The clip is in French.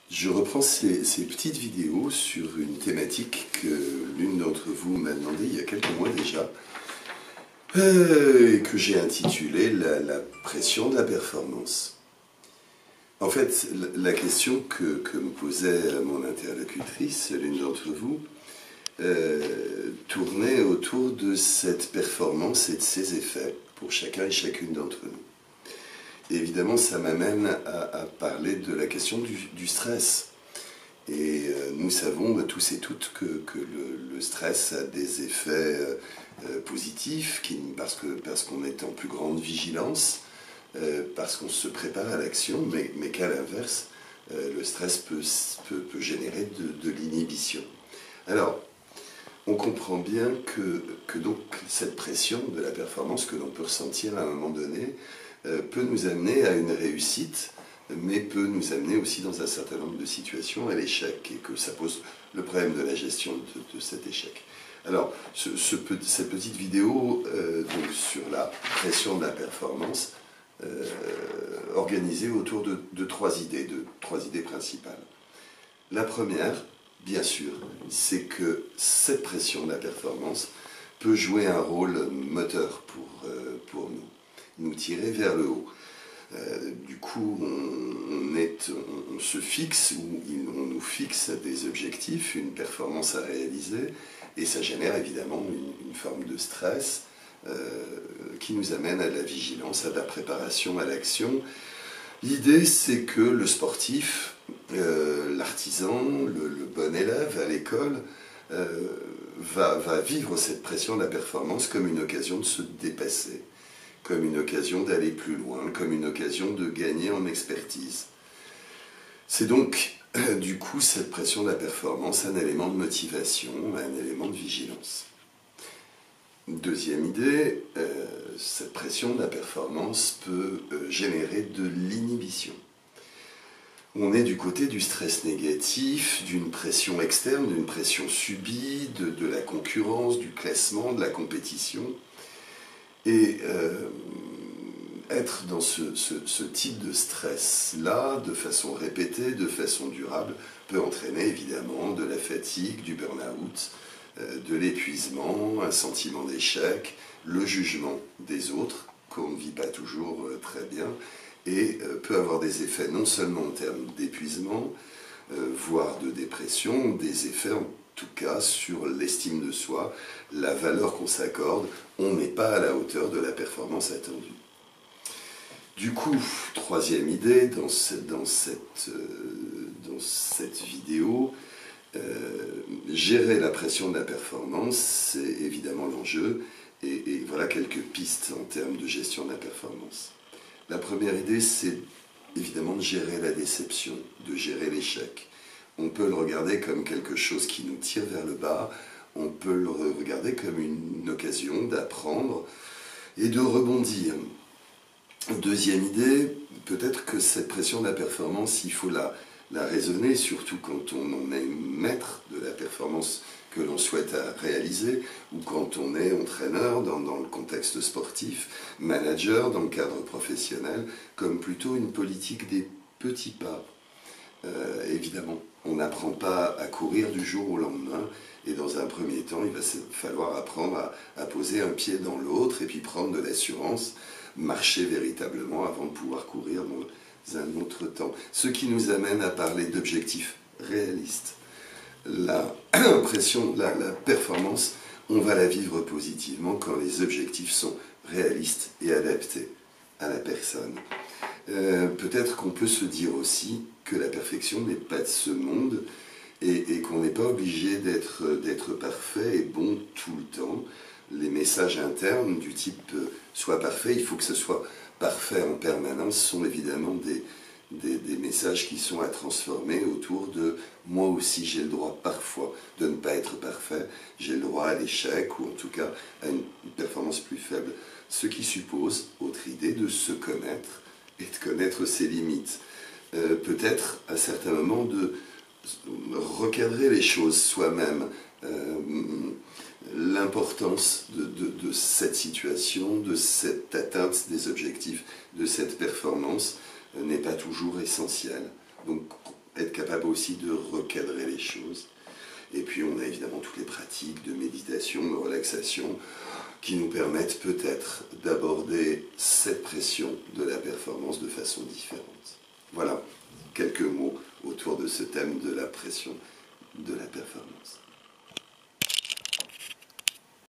Je reprends ces petites vidéos sur une thématique que l'une d'entre vous m'a demandé il y a quelques mois déjà, et que j'ai intitulée la pression de la performance. En fait, la question que me posait mon interlocutrice, l'une d'entre vous, tournait autour de cette performance et de ses effets pour chacun et chacune d'entre nous. Et évidemment, ça m'amène à parler de la question du stress. Et nous savons tous et toutes que le stress a des effets positifs, parce qu'on est en plus grande vigilance, parce qu'on se prépare à l'action, mais qu'à l'inverse, le stress peut générer de l'inhibition. Alors, on comprend bien que donc cette pression de la performance que l'on peut ressentir à un moment donné peut nous amener à une réussite, mais peut nous amener aussi dans un certain nombre de situations à l'échec, et que ça pose le problème de la gestion de cet échec. Alors, cette petite vidéo donc sur la pression de la performance, organisée autour de trois idées principales. La première, bien sûr, c'est que cette pression de la performance peut jouer un rôle moteur pour nous tirer vers le haut. Du coup, on se fixe, ou on nous fixe des objectifs, une performance à réaliser, et ça génère évidemment une forme de stress qui nous amène à la vigilance, à la préparation, à l'action. L'idée, c'est que le sportif, l'artisan, le bon élève à l'école, va vivre cette pression de la performance comme une occasion de se dépasser, comme une occasion d'aller plus loin, comme une occasion de gagner en expertise. C'est donc, du coup, cette pression de la performance un élément de motivation, un élément de vigilance. Deuxième idée, cette pression de la performance peut générer de l'inhibition. On est du côté du stress négatif, d'une pression externe, d'une pression subie, de la concurrence, du classement, de la compétition. Et être dans ce type de stress-là, de façon répétée, de façon durable, peut entraîner évidemment de la fatigue, du burn-out, de l'épuisement, un sentiment d'échec, le jugement des autres, qu'on ne vit pas toujours très bien, et peut avoir des effets non seulement en termes d'épuisement, voire de dépression, des effets en tout cas sur l'estime de soi, la valeur qu'on s'accorde. On n'est pas à la hauteur de la performance attendue. Du coup, troisième idée dans cette vidéo, gérer la pression de la performance, c'est évidemment l'enjeu, et voilà quelques pistes en termes de gestion de la performance. La première idée, c'est évidemment de gérer la déception, de gérer l'échec. On peut le regarder comme quelque chose qui nous tire vers le bas, on peut le regarder comme une occasion d'apprendre et de rebondir. Deuxième idée, peut-être que cette pression de la performance, il faut la raisonner, surtout quand on en est maître de la performance que l'on souhaite réaliser, ou quand on est entraîneur dans le contexte sportif, manager dans le cadre professionnel, comme plutôt une politique des petits pas. Évidemment, on n'apprend pas à courir du jour au lendemain, et dans un premier temps, il va falloir apprendre à poser un pied dans l'autre, et puis prendre de l'assurance, marcher véritablement avant de pouvoir courir dans un autre temps. Ce qui nous amène à parler d'objectifs réalistes. La performance, on va la vivre positivement quand les objectifs sont réalistes et adaptés à la personne. Peut-être qu'on peut se dire aussi que la perfection n'est pas de ce monde, et qu'on n'est pas obligé d'être parfait et bon tout le temps. Les messages internes du type « sois parfait », il faut que ce soit parfait en permanence, sont évidemment des messages qui sont à transformer autour de « moi aussi j'ai le droit parfois de ne pas être parfait, j'ai le droit à l'échec, ou en tout cas à une performance plus faible ». Ce qui suppose, autre idée, de se connaître et de connaître ses limites. Peut-être à certains moments de recadrer les choses soi-même, l'importance de cette situation, de cette atteinte des objectifs, de cette performance n'est pas toujours essentielle. Donc être capable capable aussi de recadrer les choses. Et puis on a évidemment toutes les pratiques de méditation, de relaxation, qui nous permettent peut-être d'aborder cette pression de la performance de façon différente. Voilà, quelques mots autour de ce thème de la pression de la performance.